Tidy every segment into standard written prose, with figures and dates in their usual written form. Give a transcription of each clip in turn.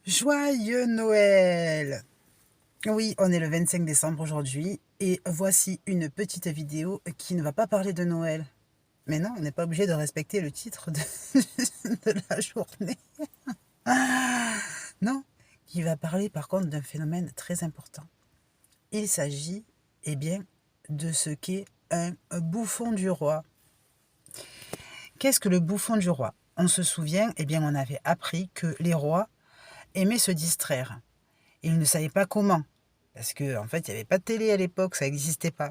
Joyeux Noël! Oui, on est le 25 décembre aujourd'hui et voici une petite vidéo qui ne va pas parler de Noël. Mais non, on n'est pas obligé de respecter le titre de la journée. Non, qui va parler par contre d'un phénomène très important. Il s'agit, eh bien, de ce qu'est un bouffon du roi. Qu'est-ce que le bouffon du roi? On se souvient, eh bien, on avait appris que les rois aimaient se distraire. Ils ne savaient pas comment. Parce qu'en fait, il n'y avait pas de télé à l'époque, ça n'existait pas.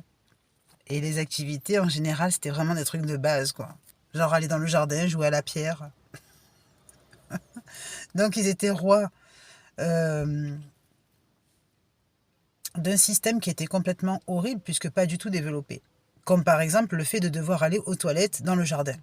Et les activités, en général, c'était vraiment des trucs de base, quoi. Genre aller dans le jardin, jouer à la pierre. Donc ils étaient rois d'un système qui était complètement horrible, puisque pas du tout développé. Comme par exemple le fait de devoir aller aux toilettes dans le jardin.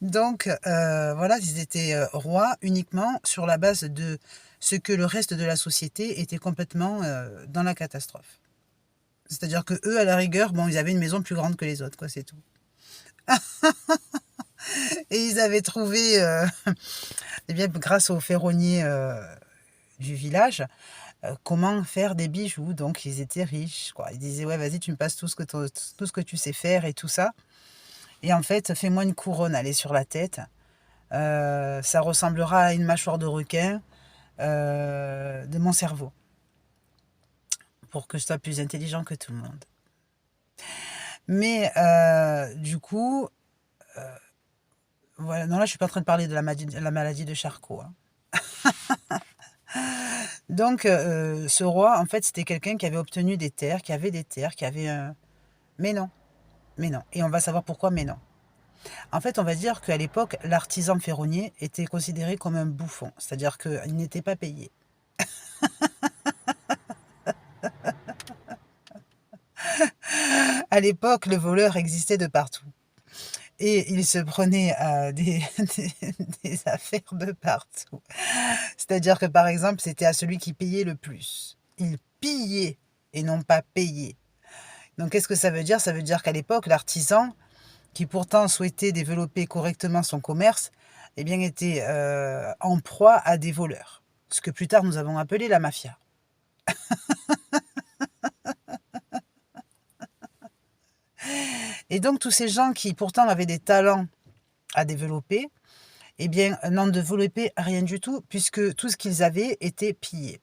Donc voilà, ils étaient rois uniquement sur la base de ce que le reste de la société était complètement dans la catastrophe. C'est-à-dire que eux, à la rigueur, bon, ils avaient une maison plus grande que les autres, quoi, c'est tout. Et ils avaient trouvé, eh bien, grâce aux ferronniers du village, comment faire des bijoux. Donc, ils étaient riches, quoi. Ils disaient, ouais, vas-y, tu me passes tout ce que tu sais faire et tout ça. Et en fait, fais-moi une couronne, allez, sur la tête. Ça ressemblera à une mâchoire de requin de mon cerveau. Pour que je sois plus intelligent que tout le monde. Mais du coup, voilà, non, là, je suis pas en train de parler de la maladie de Charcot. Hein. Donc, ce roi, en fait, c'était quelqu'un qui avait obtenu des terres, qui avait des terres, qui avait un... Mais non, mais non. Et on va savoir pourquoi, mais non. En fait, on va dire qu'à l'époque, l'artisan ferronnier était considéré comme un bouffon, c'est-à-dire qu'il n'était pas payé. À l'époque, le voleur existait de partout. Et il se prenait des affaires de partout. C'est-à-dire que, par exemple, c'était à celui qui payait le plus. Il pillait et non pas payait. Donc, qu'est-ce que ça veut dire? Ça veut dire qu'à l'époque, l'artisan, qui pourtant souhaitait développer correctement son commerce, eh bien, était en proie à des voleurs. Ce que plus tard, nous avons appelé la mafia. Et donc, tous ces gens qui pourtant avaient des talents à développer, eh bien, n'en développaient rien du tout, puisque tout ce qu'ils avaient était pillé.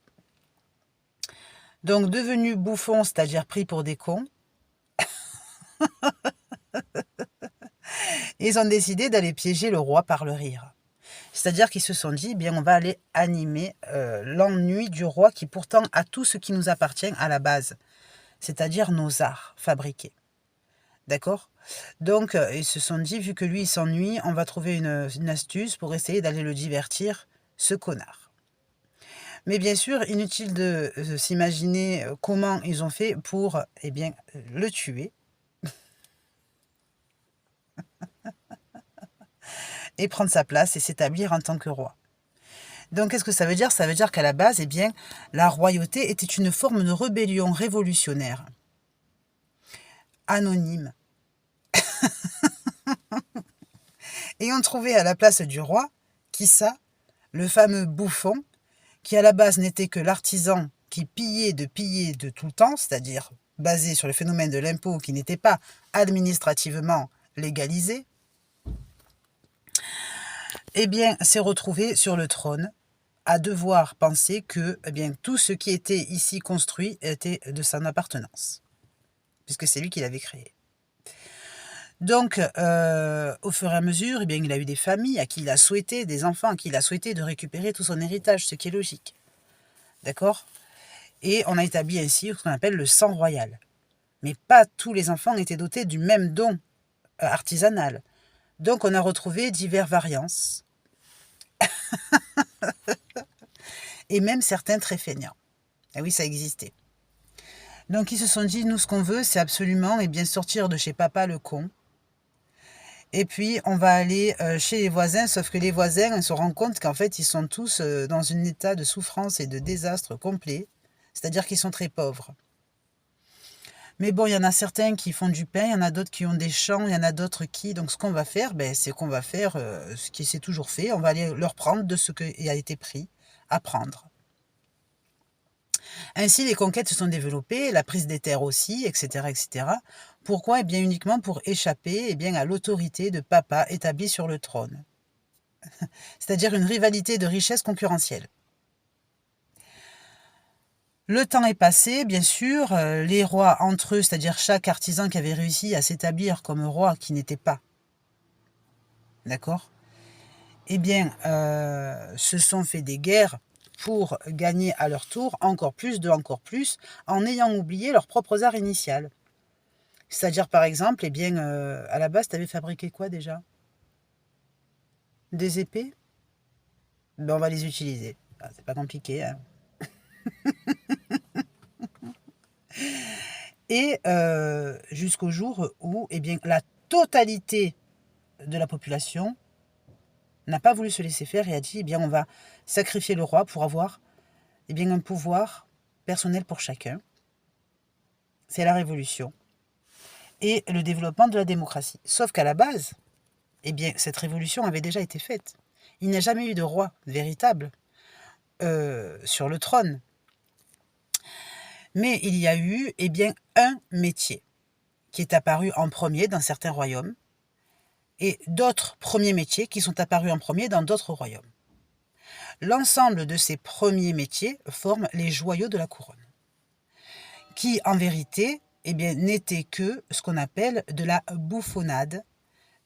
Donc, devenus bouffons, c'est-à-dire pris pour des cons, ils ont décidé d'aller piéger le roi par le rire. C'est-à-dire qu'ils se sont dit, eh bien, on va aller animer l'ennui du roi qui pourtant a tout ce qui nous appartient à la base, c'est-à-dire nos arts fabriqués. D'accord? Donc, ils se sont dit, vu que lui, il s'ennuie, on va trouver une astuce pour essayer d'aller le divertir, ce connard. Mais bien sûr, inutile de s'imaginer comment ils ont fait pour eh bien, le tuer et prendre sa place et s'établir en tant que roi. Donc, qu'est-ce que ça veut dire? Ça veut dire qu'à la base, eh bien, la royauté était une forme de rébellion révolutionnaire, anonyme. Et on trouvait à la place du roi, qui ça? Le fameux bouffon, qui à la base n'était que l'artisan qui pillait de tout le temps, c'est-à-dire basé sur le phénomène de l'impôt qui n'était pas administrativement légalisé, eh bien, s'est retrouvé sur le trône à devoir penser que eh bien, tout ce qui était ici construit était de son appartenance, puisque c'est lui qui l'avait créé. Donc, au fur et à mesure, eh bien, il a eu des familles à qui il a souhaité, des enfants à qui il a souhaité de récupérer tout son héritage, ce qui est logique. D'accord? Et on a établi ainsi ce qu'on appelle le sang royal. Mais pas tous les enfants étaient dotés du même don artisanal. Donc, on a retrouvé diverses variances, et même certains très feignants. Et oui, ça existait. Donc, ils se sont dit, nous, ce qu'on veut, c'est absolument eh bien, sortir de chez papa le con. Et puis, on va aller chez les voisins, sauf que les voisins se rendent compte qu'en fait, ils sont tous dans un état de souffrance et de désastre complet, c'est-à-dire qu'ils sont très pauvres. Mais bon, il y en a certains qui font du pain, il y en a d'autres qui ont des champs, il y en a d'autres qui... Donc ce qu'on va faire, c'est qu'on va faire ce qui s'est toujours fait. On va aller leur prendre de ce qui a été pris à prendre. Ainsi, les conquêtes se sont développées, la prise des terres aussi, etc. etc. Pourquoi? Eh bien, uniquement pour échapper à l'autorité de papa établi sur le trône. C'est-à-dire une rivalité de richesse concurrentielle. Le temps est passé, bien sûr, les rois entre eux, c'est-à-dire chaque artisan qui avait réussi à s'établir comme roi qui n'était pas, d'accord? Eh bien, se sont fait des guerres pour gagner à leur tour encore plus, en ayant oublié leurs propres arts initiales. C'est-à-dire, par exemple, à la base, tu avais fabriqué quoi déjà? Des épées? On va les utiliser. Ah, c'est pas compliqué, hein. Et jusqu'au jour où la totalité de la population n'a pas voulu se laisser faire et a dit on va sacrifier le roi pour avoir un pouvoir personnel pour chacun. C'est la révolution et le développement de la démocratie. Sauf qu'à la base, cette révolution avait déjà été faite. Il n'y a jamais eu de roi véritable sur le trône. Mais il y a eu un métier qui est apparu en premier dans certains royaumes et d'autres premiers métiers qui sont apparus en premier dans d'autres royaumes. L'ensemble de ces premiers métiers forment les joyaux de la couronne, qui en vérité n'étaient que ce qu'on appelle de la bouffonnade,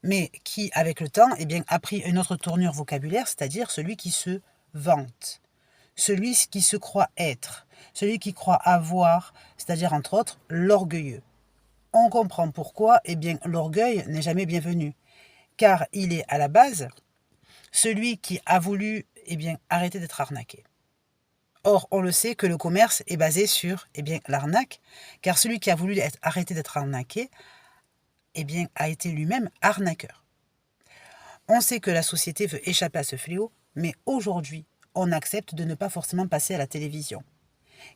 mais qui avec le temps a pris une autre tournure vocabulaire, c'est-à-dire celui qui se vante, celui qui se croit être, celui qui croit avoir, c'est-à-dire entre autres l'orgueilleux. On comprend pourquoi l'orgueil n'est jamais bienvenu, car il est à la base celui qui a voulu arrêter d'être arnaqué. Or, on le sait que le commerce est basé sur l'arnaque, car celui qui a voulu arrêter d'être arnaqué a été lui-même arnaqueur. On sait que la société veut échapper à ce fléau, mais aujourd'hui, on accepte de ne pas forcément passer à la télévision.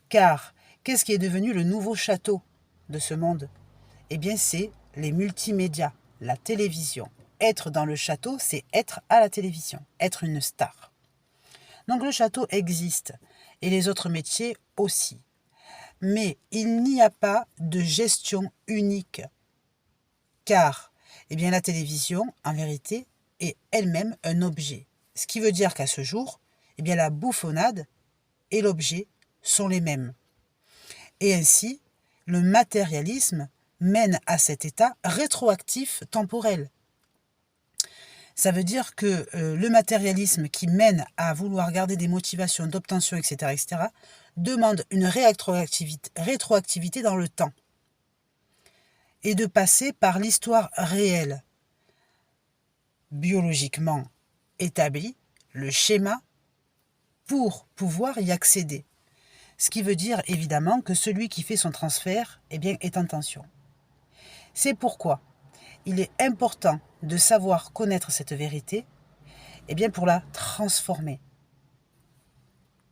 Car, qu'est-ce qui est devenu le nouveau château de ce monde? C'est les multimédias, la télévision. Être dans le château, c'est être à la télévision, être une star. Donc le château existe, et les autres métiers aussi. Mais il n'y a pas de gestion unique. Car la télévision, en vérité, est elle-même un objet. Ce qui veut dire qu'à ce jour, la bouffonnade et l'objet sont les mêmes. Et ainsi, le matérialisme mène à cet état rétroactif temporel. Ça veut dire que le matérialisme qui mène à vouloir garder des motivations d'obtention, etc., demande une rétroactivité dans le temps et de passer par l'histoire réelle, biologiquement établie, le schéma, pour pouvoir y accéder. Ce qui veut dire évidemment que celui qui fait son transfert est en tension. C'est pourquoi il est important de savoir connaître cette vérité pour la transformer.